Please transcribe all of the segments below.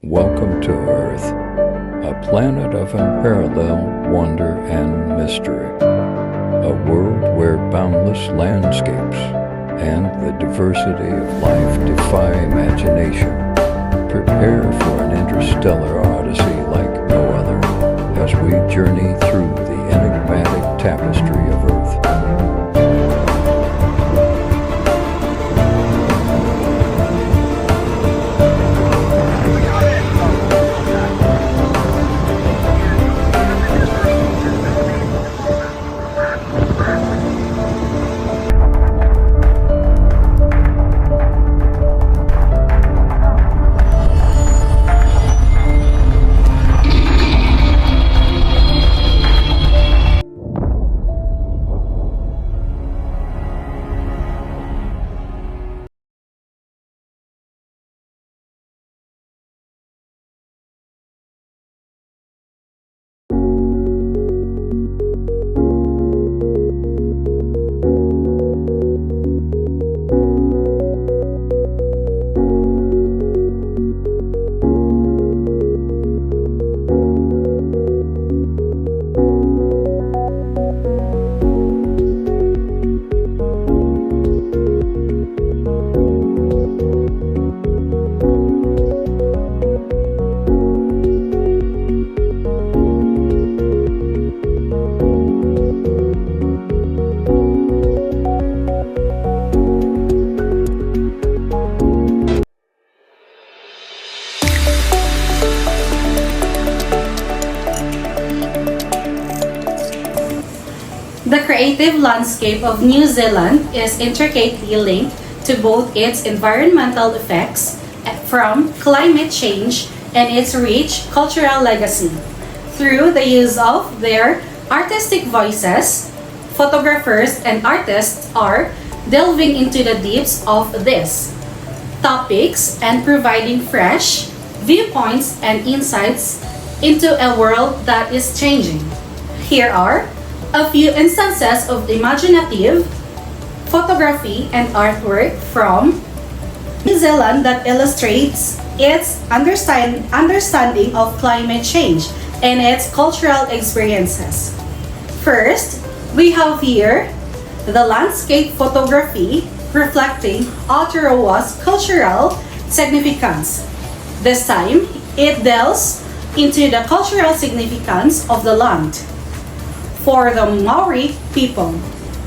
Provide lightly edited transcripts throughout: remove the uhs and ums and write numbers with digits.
Welcome to Earth, a planet of unparalleled wonder and mystery. A world where boundless landscapes and the diversity of life defy imagination. Prepare for an interstellar odyssey like no other as we journey through the enigmatic tapestry of Earth. The creative landscape of New Zealand is intricately linked to both its environmental effects from climate change and its rich cultural legacy. Through the use of their artistic voices, photographers and artists are delving into the depths of these topics and providing fresh viewpoints and insights into a world that is changing. Here are a few instances of imaginative photography and artwork from New Zealand that illustrates its understanding of climate change and its cultural experiences. First, we have here the landscape photography reflecting Aotearoa's cultural significance. This time, it delves into the cultural significance of the land for the Maori people,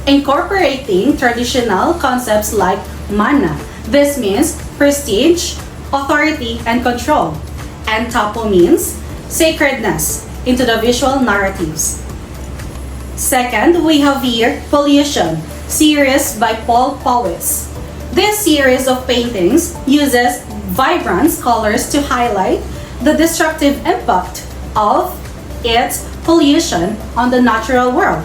incorporating traditional concepts like mana. This means prestige, authority, and control. And tapo means sacredness into the visual narratives. Second, we have here Pollution, series by Paul Powys. This series of paintings uses vibrant colors to highlight the destructive impact of its pollution on the natural world.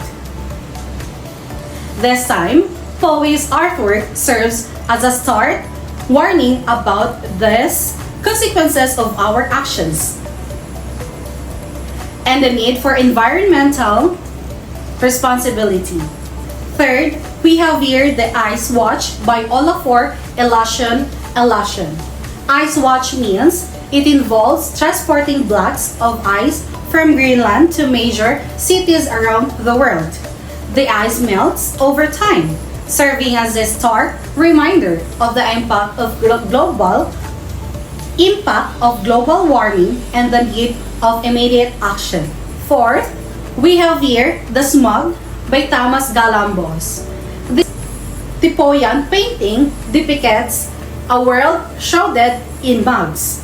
This time, Powys' artwork serves as a start warning about these consequences of our actions and the need for environmental responsibility. Third, we have here the Ice Watch by Olafur Eliasson. Ice Watch means it involves transporting blocks of ice from Greenland to major cities around the world. The ice melts over time, serving as a stark reminder of the impact of global warming and the need of immediate action. Fourth, we have here The Smog by Thomas Galambos. This Tipoyan painting depicts a world shrouded in mugs,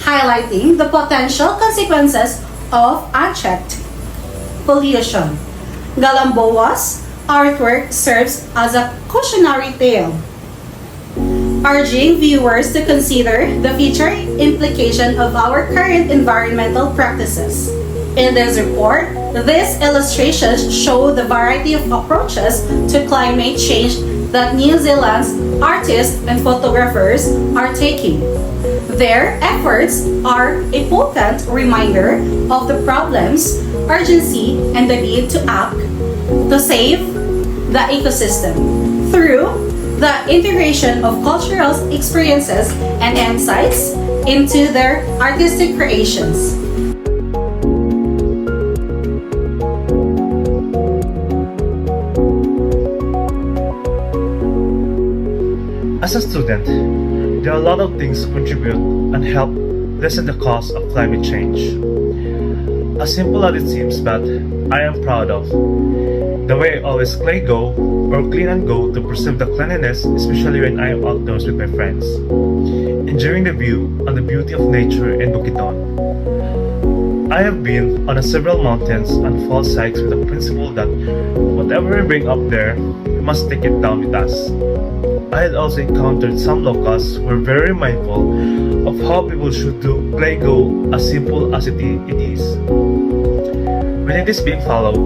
highlighting the potential consequences of unchecked pollution. Galamboa's artwork serves as a cautionary tale, urging viewers to consider the future implication of our current environmental practices. In this report, these illustrations show the variety of approaches to climate change that New Zealand's artists and photographers are taking. Their efforts are a potent reminder of the problem's urgency and the need to act to save the ecosystem. Through the integration of cultural experiences and insights, into their artistic creations. As a student, there are a lot of things to contribute and help lessen the cost of climate change. As simple as it seems, but I am proud of the way I always play go or clean and go to preserve the cleanliness, especially when I am outdoors with my friends, enjoying the view and the beauty of nature in Bukidnon. I have been on several mountains and fall sites with the principle that whatever we bring up there, we must take it down with us. I had also encountered some locals who were very mindful of how people should do play go as simple as it is. When it is being followed,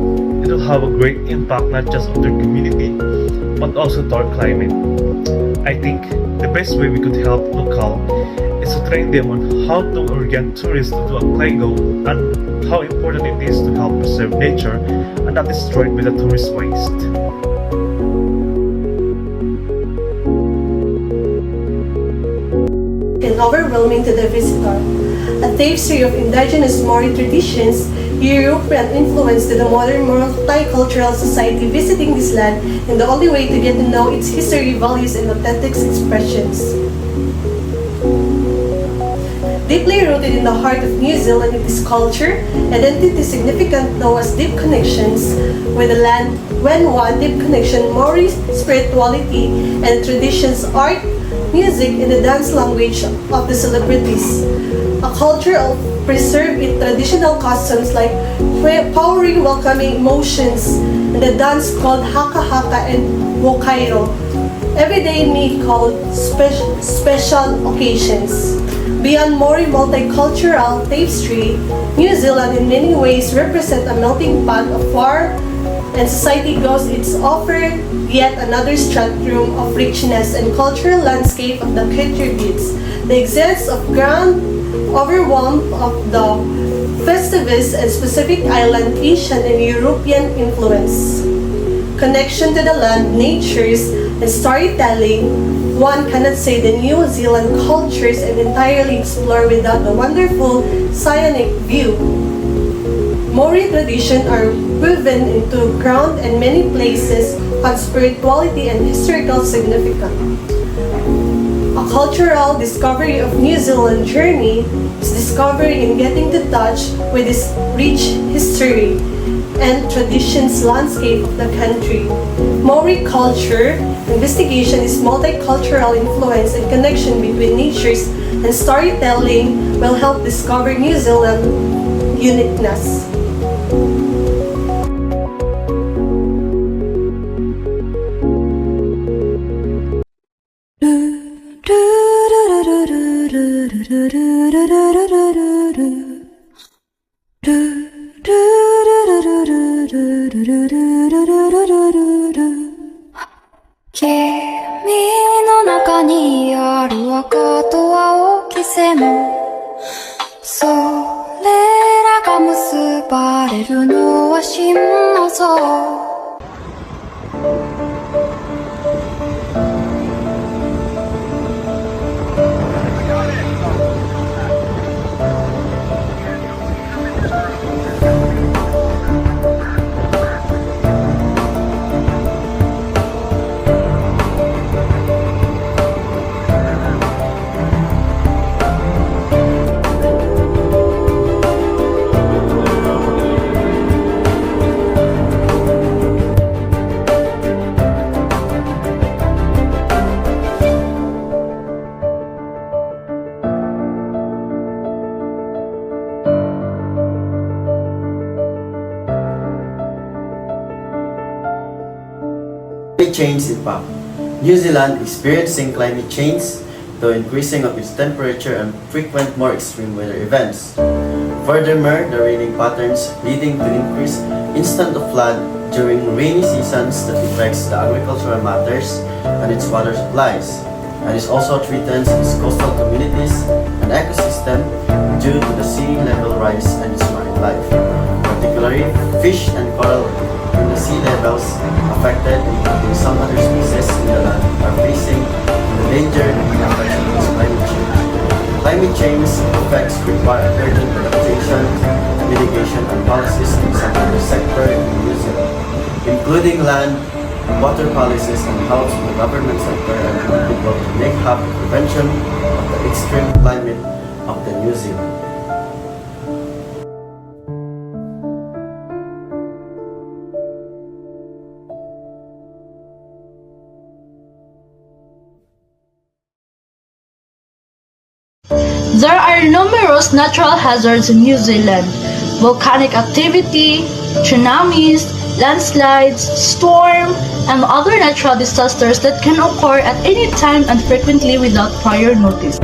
it will have a great impact not just on their community, but also to our climate. I think the best way we could help local is to train them on how to orient tourists to do a play go and how important it is to help preserve nature and not destroy it with the tourist waste. And overwhelming to the visitor. A tapestry of indigenous Maori traditions, European influence to the modern multicultural society visiting this land, and the only way to get to know its history, values, and authentic expressions. Deeply rooted in the heart of New Zealand, it is culture, identity significant though as deep connections with the land. When one deep connection, Maori spirituality and traditions, art, music, and the dance language of the celebrities. A culture of preserve its traditional customs like powering welcoming emotions and the dance called haka haka and wokairo. Everyday need called special occasions. Beyond Maori multicultural tapestry, New Zealand in many ways represent a melting pot of war and society goes its offer yet another spectrum of richness and cultural landscape of the contributes. The existence of grand overwhelm of the festivals and specific island Asian and European influence. Connection to the land, natures, and storytelling, one cannot say the New Zealand cultures and entirely explore without the wonderful scenic view. Maori traditions are woven into ground and many places on spirituality and historical significance. A cultural discovery of New Zealand journey is discovering and getting to touch with this rich history and traditions landscape of the country. Maori culture investigation is multicultural influence and connection between natures and storytelling will help discover New Zealand uniqueness. Climate change impact. New Zealand experiencing climate change, the increasing of its temperature and frequent more extreme weather events. Furthermore, the raining patterns leading to increased instant of flood during rainy seasons that affects the agricultural matters and its water supplies, and it also threatens its coastal communities and ecosystem due to the sea level rise and its marine life. Particularly, fish and coral in the sea levels affected, including some other species in the land, are facing the danger and affection of climate change. Climate change effects require urgent adaptation, mitigation, and policies in some other sector in New Zealand, including land, water policies, and health in the government sector and people to make happen prevention of the extreme climate of the New Zealand. There are numerous natural hazards in New Zealand: volcanic activity, tsunamis, landslides, storm, and other natural disasters that can occur at any time and frequently without prior notice.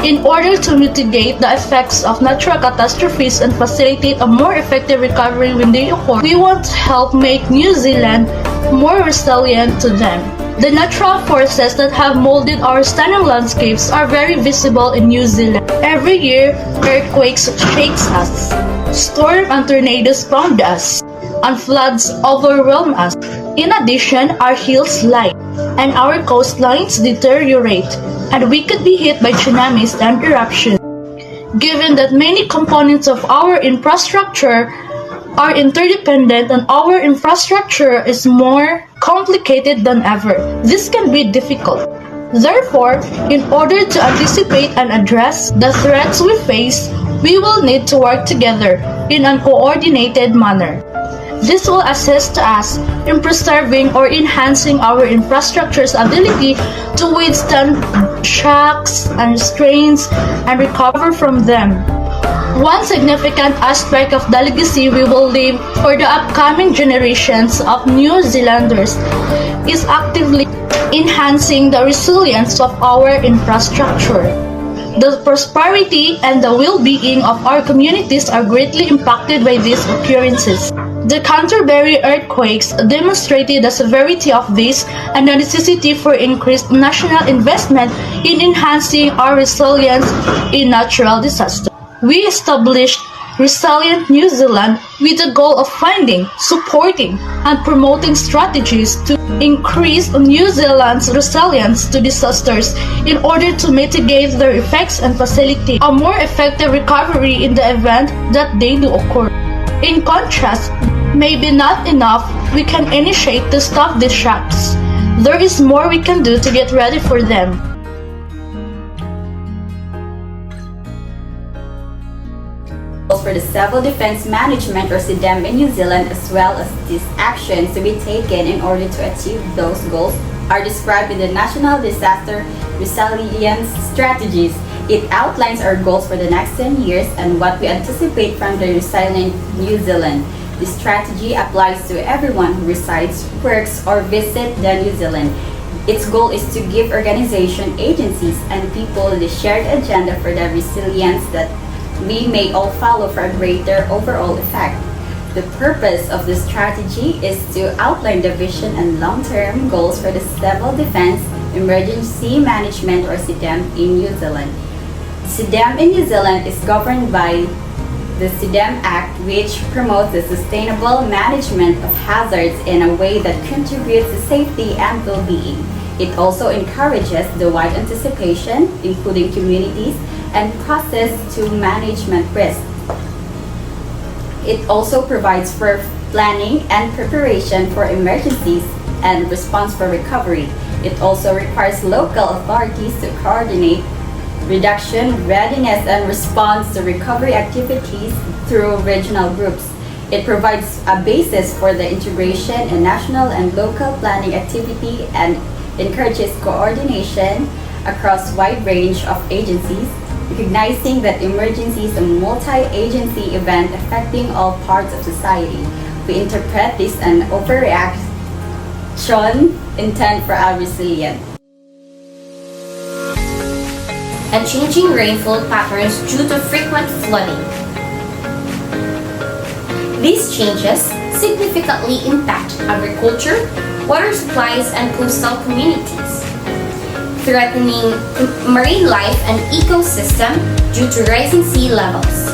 In order to mitigate the effects of natural catastrophes and facilitate a more effective recovery when they occur, we want to help make New Zealand more resilient to them. The natural forces that have molded our stunning landscapes are very visible in New Zealand. Every year, earthquakes shakes us, storms and tornadoes pound us, and floods overwhelm us. In addition, our hills slide, and our coastlines deteriorate, and we could be hit by tsunamis and eruptions. Given that many components of our infrastructure are interdependent and our infrastructure is more complicated than ever, this can be difficult. Therefore, in order to anticipate and address the threats we face, we will need to work together in a coordinated manner. This will assist us in preserving or enhancing our infrastructure's ability to withstand shocks and strains and recover from them. One significant aspect of the legacy we will leave for the upcoming generations of New Zealanders is actively enhancing the resilience of our infrastructure. The prosperity and the well-being of our communities are greatly impacted by these occurrences. The Canterbury earthquakes demonstrated the severity of this and the necessity for increased national investment in enhancing our resilience in natural disasters. We established Resilient New Zealand with the goal of finding, supporting, and promoting strategies to increase New Zealand's resilience to disasters in order to mitigate their effects and facilitate a more effective recovery in the event that they do occur. In contrast, maybe not enough we can initiate to stop these shocks. There is more we can do to get ready for them. For the Civil Defence Management or CDM in New Zealand, as well as these actions to be taken in order to achieve those goals, are described in the National Disaster Resilience Strategies. It outlines our goals for the next 10 years and what we anticipate from the Resilient New Zealand. This strategy applies to everyone who resides, works, or visits New Zealand. Its goal is to give organizations, agencies, and people the shared agenda for the resilience that we may all follow for a greater overall effect. The purpose of this strategy is to outline the vision and long-term goals for the Civil Defence Emergency Management or CDEM in New Zealand. CDEM in New Zealand is governed by the CDEM Act, which promotes the sustainable management of hazards in a way that contributes to safety and well-being. It also encourages the wide anticipation, including communities, and process to management risk. It also provides for planning and preparation for emergencies and response for recovery. It also requires local authorities to coordinate reduction, readiness, and response to recovery activities through regional groups. It provides a basis for the integration in national and local planning activity and encourages coordination across a wide range of agencies, recognizing that emergency is a multi-agency event affecting all parts of society. We interpret this as an overreaction intent for our resilience. And changing rainfall patterns due to frequent flooding. These changes significantly impact agriculture, water supplies, and coastal communities, threatening marine life and ecosystem due to rising sea levels.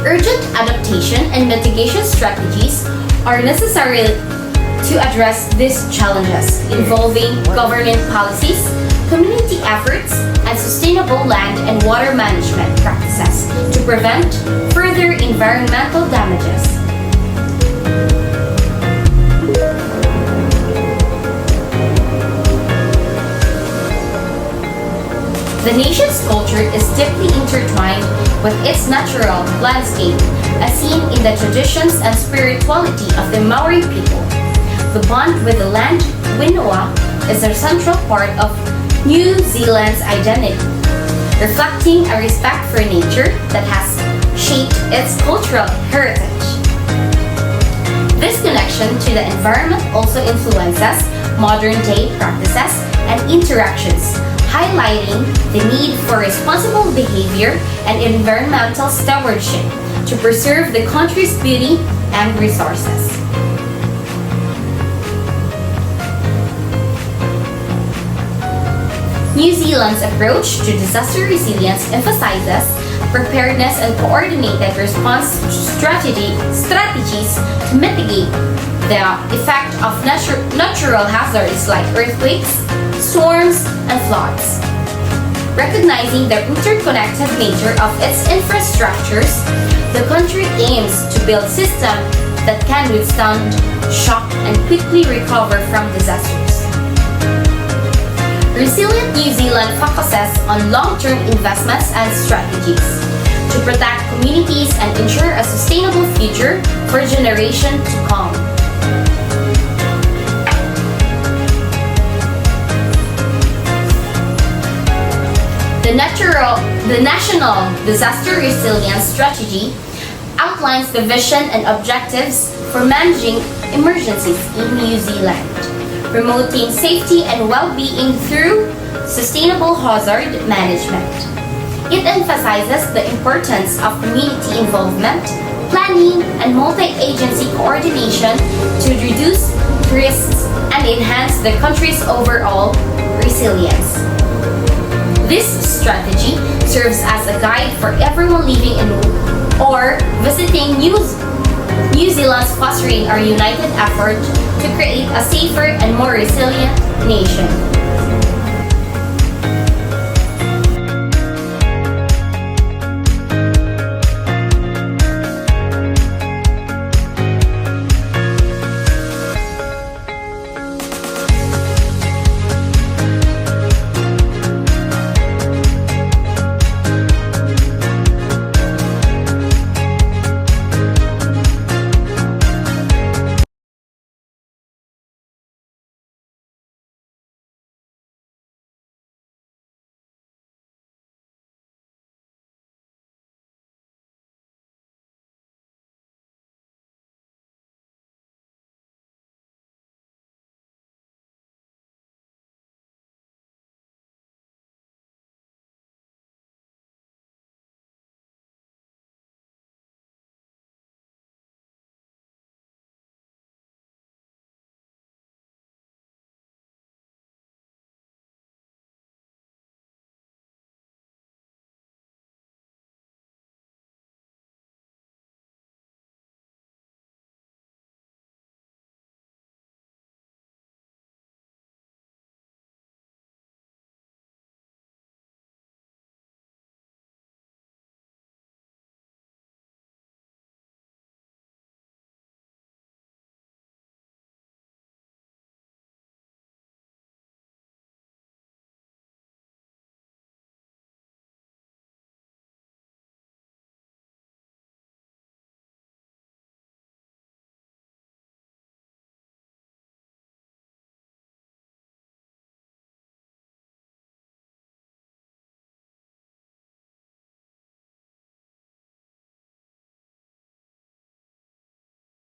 Urgent adaptation and mitigation strategies are necessary to address these challenges involving government policies, community efforts, and sustainable land and water management practices to prevent further environmental damages. The nation's culture is deeply intertwined with its natural landscape, as seen in the traditions and spirituality of the Maori people. The bond with the land, winoa, is a central part of New Zealand's identity, reflecting a respect for nature that has shaped its cultural heritage. This connection to the environment also influences modern-day practices and interactions, highlighting the need for responsible behavior and environmental stewardship to preserve the country's beauty and resources. New Zealand's approach to disaster resilience emphasizes preparedness and coordinated response strategies to mitigate the effect of natural hazards like earthquakes, storms, and floods. Recognizing the interconnected nature of its infrastructures, the country aims to build systems that can withstand shock and quickly recover from disasters. Resilient New Zealand focuses on long-term investments and strategies to protect communities and ensure a sustainable future for generations to come. The National Disaster Resilience Strategy outlines the vision and objectives for managing emergencies in New Zealand, promoting safety and well-being through sustainable hazard management. It emphasizes the importance of community involvement, planning, and multi-agency coordination to reduce risks and enhance the country's overall resilience. This strategy serves as a guide for everyone living in or visiting New Zealand, fostering our united effort to create a safer and more resilient nation.